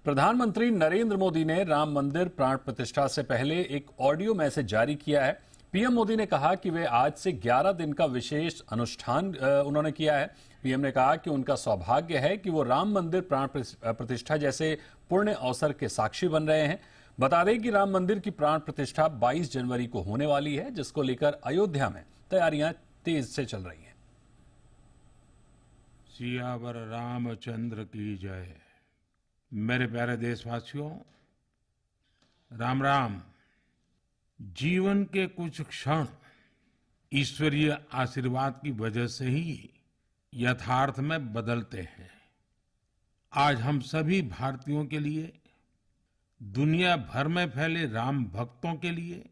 प्रधानमंत्री नरेंद्र मोदी ने राम मंदिर प्राण प्रतिष्ठा से पहले एक ऑडियो मैसेज जारी किया है। पीएम मोदी ने कहा कि वे आज से 11 दिन का विशेष अनुष्ठान उन्होंने किया है। पीएम ने कहा कि उनका सौभाग्य है कि वो राम मंदिर प्राण प्रतिष्ठा जैसे पुण्य अवसर के साक्षी बन रहे हैं। बता दें कि राम मंदिर की प्राण प्रतिष्ठा 22 जनवरी को होने वाली है, जिसको लेकर अयोध्या में तैयारियां तेज से चल रही हैं। सियावर रामचंद्र की जय। मेरे प्यारे देशवासियों, राम राम। जीवन के कुछ क्षण ईश्वरीय आशीर्वाद की वजह से ही यथार्थ में बदलते हैं। आज हम सभी भारतीयों के लिए, दुनिया भर में फैले राम भक्तों के लिए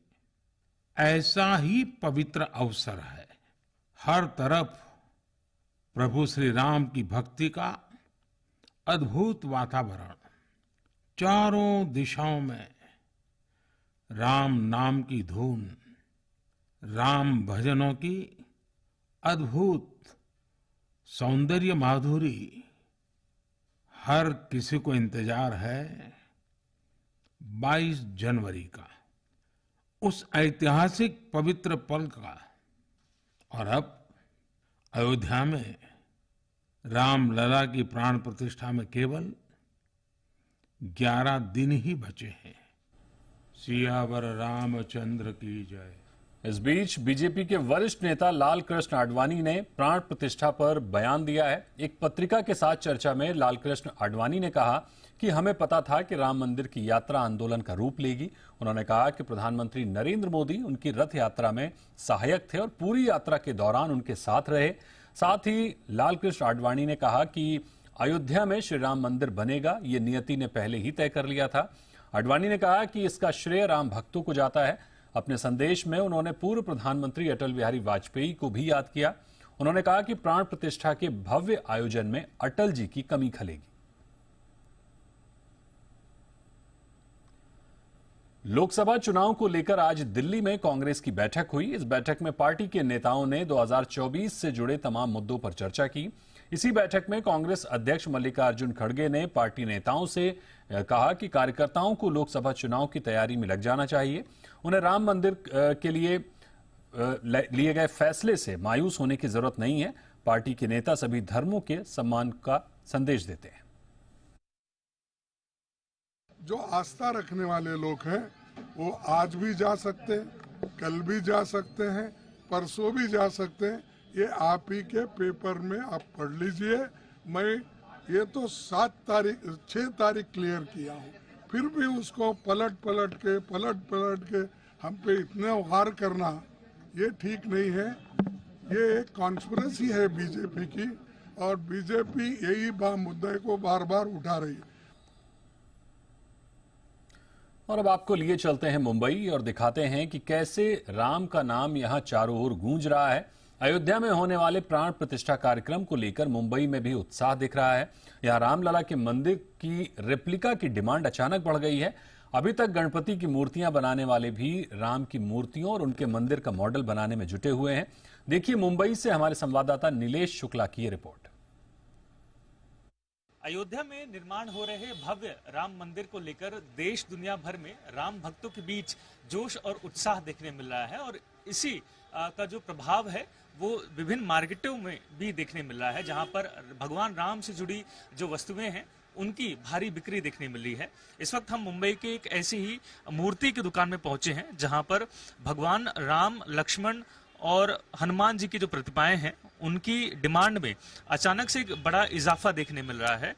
ऐसा ही पवित्र अवसर है। हर तरफ प्रभु श्री राम की भक्ति का अद्भुत वातावरण, चारों दिशाओं में राम नाम की धुन, राम भजनों की अद्भुत सौंदर्य माधुरी। हर किसी को इंतजार है 22 जनवरी का, उस ऐतिहासिक पवित्र पल का। और अब अयोध्या में राम लला की प्राण प्रतिष्ठा में केवल 11 दिन ही बचे हैं। सियावर रामचंद्र की जय। इस बीच बीजेपी के वरिष्ठ नेता लाल कृष्ण आडवाणी ने प्राण प्रतिष्ठा पर बयान दिया है। एक पत्रिका के साथ चर्चा में लाल कृष्ण आडवाणी ने कहा कि हमें पता था कि राम मंदिर की यात्रा आंदोलन का रूप लेगी। उन्होंने कहा कि प्रधानमंत्री नरेंद्र मोदी उनकी रथ यात्रा में सहायक थे और पूरी यात्रा के दौरान उनके साथ रहे। साथ ही लाल कृष्ण आडवाणी ने कहा कि अयोध्या में श्री राम मंदिर बनेगा, ये नियति ने पहले ही तय कर लिया था। आडवाणी ने कहा कि इसका श्रेय राम भक्तों को जाता है। अपने संदेश में उन्होंने पूर्व प्रधानमंत्री अटल बिहारी वाजपेयी को भी याद किया। उन्होंने कहा कि प्राण प्रतिष्ठा के भव्य आयोजन में अटल जी की कमी खलेगी। लोकसभा चुनाव को लेकर आज दिल्ली में कांग्रेस की बैठक हुई। इस बैठक में पार्टी के नेताओं ने 2024 से जुड़े तमाम मुद्दों पर चर्चा की। इसी बैठक में कांग्रेस अध्यक्ष मल्लिकार्जुन खड़गे ने पार्टी नेताओं से कहा कि कार्यकर्ताओं को लोकसभा चुनाव की तैयारी में लग जाना चाहिए। उन्हें राम मंदिर के लिए लिए गए फैसले से मायूस होने की जरूरत नहीं है। पार्टी के नेता सभी धर्मों के सम्मान का संदेश देते हैं। जो आस्था रखने वाले लोग हैं वो आज भी जा सकते हैं, कल भी जा सकते हैं, परसों भी जा सकते हैं। ये आप ही के पेपर में आप पढ़ लीजिए। मैं ये तो 6 तारीख क्लियर किया हूँ, फिर भी उसको पलट पलट के हम पे इतने वार करना ये ठीक नहीं है। ये एक कॉन्स्पिरेसी है बीजेपी की, और बीजेपी यही मुद्दे को बार बार उठा रही है। और अब आपको लिए चलते हैं मुंबई और दिखाते हैं कि कैसे राम का नाम यहां चारों ओर गूंज रहा है। अयोध्या में होने वाले प्राण प्रतिष्ठा कार्यक्रम को लेकर मुंबई में भी उत्साह दिख रहा है। यहां रामलला के मंदिर की रेप्लिका की डिमांड अचानक बढ़ गई है। अभी तक गणपति की मूर्तियां बनाने वाले भी राम की मूर्तियों और उनके मंदिर का मॉडल बनाने में जुटे हुए हैं। देखिए मुंबई से हमारे संवाददाता नीलेश शुक्ला की ये रिपोर्ट। अयोध्या में निर्माण हो रहे भव्य राम मंदिर को लेकर देश दुनिया भर में राम भक्तों के बीच जोश और उत्साह देखने मिल रहा है, और इसी का जो प्रभाव है वो विभिन्न मार्केटों में भी देखने मिल रहा है, जहां पर भगवान राम से जुड़ी जो वस्तुएं हैं उनकी भारी बिक्री देखने मिल रही है। इस वक्त हम मुंबई के एक ऐसी ही मूर्ति की दुकान में पहुंचे हैं जहां पर भगवान राम, लक्ष्मण और हनुमान जी की जो प्रतिमाएं हैं उनकी डिमांड में अचानक से एक बड़ा इजाफा देखने मिल रहा है।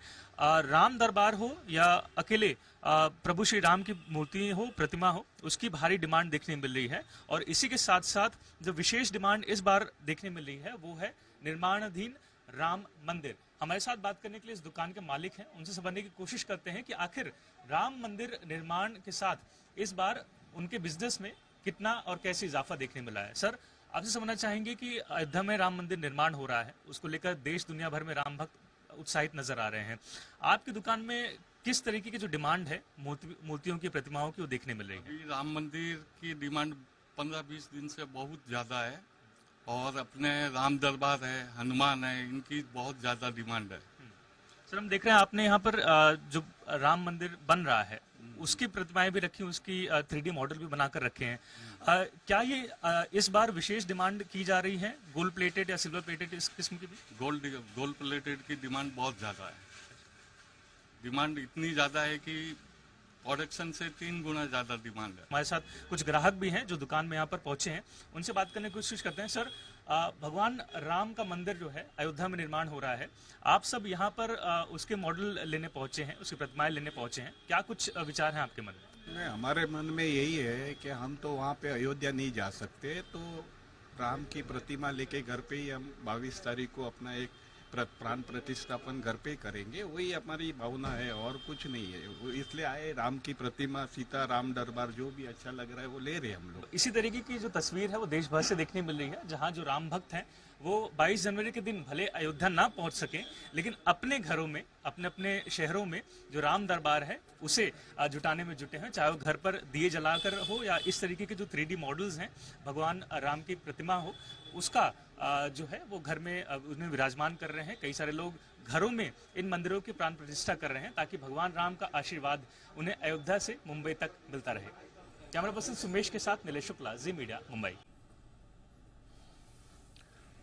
राम दरबार हो या अकेले प्रभु श्री राम की मूर्ति हो, प्रतिमा हो, उसकी भारी डिमांड देखने मिल रही है। और इसी के साथ साथ जो विशेष डिमांड इस बार देखने मिल रही है वो है निर्माणाधीन राम मंदिर। हमारे साथ बात करने के लिए इस दुकान के मालिक हैं, उनसे समझने की कोशिश करते हैं कि आखिर राम मंदिर निर्माण के साथ इस बार उनके बिजनेस में कितना और कैसे इजाफा देखने मिला है। सर, आपसे समझना चाहेंगे कि अयोध्या में राम मंदिर निर्माण हो रहा है, उसको लेकर देश दुनिया भर में राम भक्त उत्साहित नजर आ रहे हैं। आपकी दुकान में किस तरीके की जो डिमांड है मूर्तियों की, प्रतिमाओं की, वो देखने मिल रही है? राम मंदिर की डिमांड 15-20 दिन से बहुत ज़्यादा है, और अपने राम दरबार है, हनुमान है, इनकी बहुत ज़्यादा डिमांड है। सर हम देख रहे हैं आपने यहाँ पर जो राम मंदिर बन रहा है उसकी प्रतिमाएं भी रखी, उसकी 3D मॉडल भी बनाकर रखे हैं। क्या ये इस बार विशेष डिमांड की जा रही है, गोल्ड प्लेटेड या सिल्वर प्लेटेड इस किस्म की भी? गोल्ड प्लेटेड की डिमांड बहुत ज़्यादा है। डिमांड इतनी ज़्यादा है कि प्रोडक्शन से 3 गुना ज़्यादा डिमांड है। हमारे साथ कुछ ग्राहक भी हैं जो दुकान में यहाँ पर पहुंचे हैं, उनसे बात करने की कोशिश करते हैं। सर भगवान राम का मंदिर जो है अयोध्या में निर्माण हो रहा है, आप सब यहाँ पर उसके मॉडल लेने पहुंचे हैं, उसकी प्रतिमाएं लेने पहुंचे हैं, क्या कुछ विचार हैं आपके मन में? नहीं, हमारे मन में यही है कि हम तो वहाँ पे अयोध्या नहीं जा सकते, तो राम की प्रतिमा लेके घर पे ही हम 22 तारीख को अपना एक प्राण प्रतिष्ठापन घर पे करेंगे। वही हमारी भावना है और कुछ नहीं है। वो इसलिए आए, राम की प्रतिमा, सीता राम दरबार जो भी अच्छा लग रहा है वो ले रहे हम लोग। इसी तरीके की जो तस्वीर है वो देश भर से देखने मिल रही है, जहां जो राम भक्त हैं वो 22 जनवरी के दिन भले अयोध्या ना पहुंच सके, लेकिन अपने घरों में, अपने अपने शहरों में जो राम दरबार है उसे जुटाने में जुटे हैं, चाहे वो घर पर दिए जलाकर हो या इस तरीके के जो 3D मॉडल्स हैं भगवान राम की प्रतिमा हो, उसका जो है वो घर में उन्हें विराजमान कर रहे हैं। कई सारे लोग घरों में इन मंदिरों की प्राण प्रतिष्ठा कर रहे हैं ताकि भगवान राम का आशीर्वाद उन्हें अयोध्या से मुंबई तक मिलता रहे। कैमरा पर्सन सुमेश के साथ नीलेश शुक्ला, जी मीडिया, मुंबई।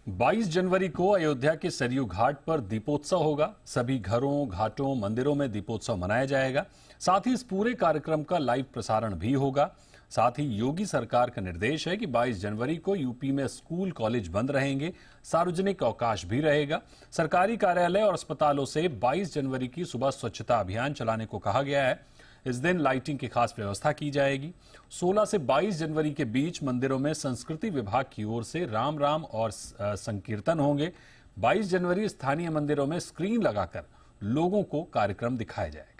22 जनवरी को अयोध्या के सरयू घाट पर दीपोत्सव होगा। सभी घरों, घाटों, मंदिरों में दीपोत्सव मनाया जाएगा। साथ ही इस पूरे कार्यक्रम का लाइव प्रसारण भी होगा। साथ ही योगी सरकार का निर्देश है कि 22 जनवरी को यूपी में स्कूल, कॉलेज बंद रहेंगे, सार्वजनिक अवकाश भी रहेगा। सरकारी कार्यालय और अस्पतालों से 22 जनवरी की सुबह स्वच्छता अभियान चलाने को कहा गया है। इस दिन लाइटिंग की खास व्यवस्था की जाएगी। 16 से 22 जनवरी के बीच मंदिरों में संस्कृति विभाग की ओर से राम राम और संकीर्तन होंगे। 22 जनवरी स्थानीय मंदिरों में स्क्रीन लगाकर लोगों को कार्यक्रम दिखाया जाएगा।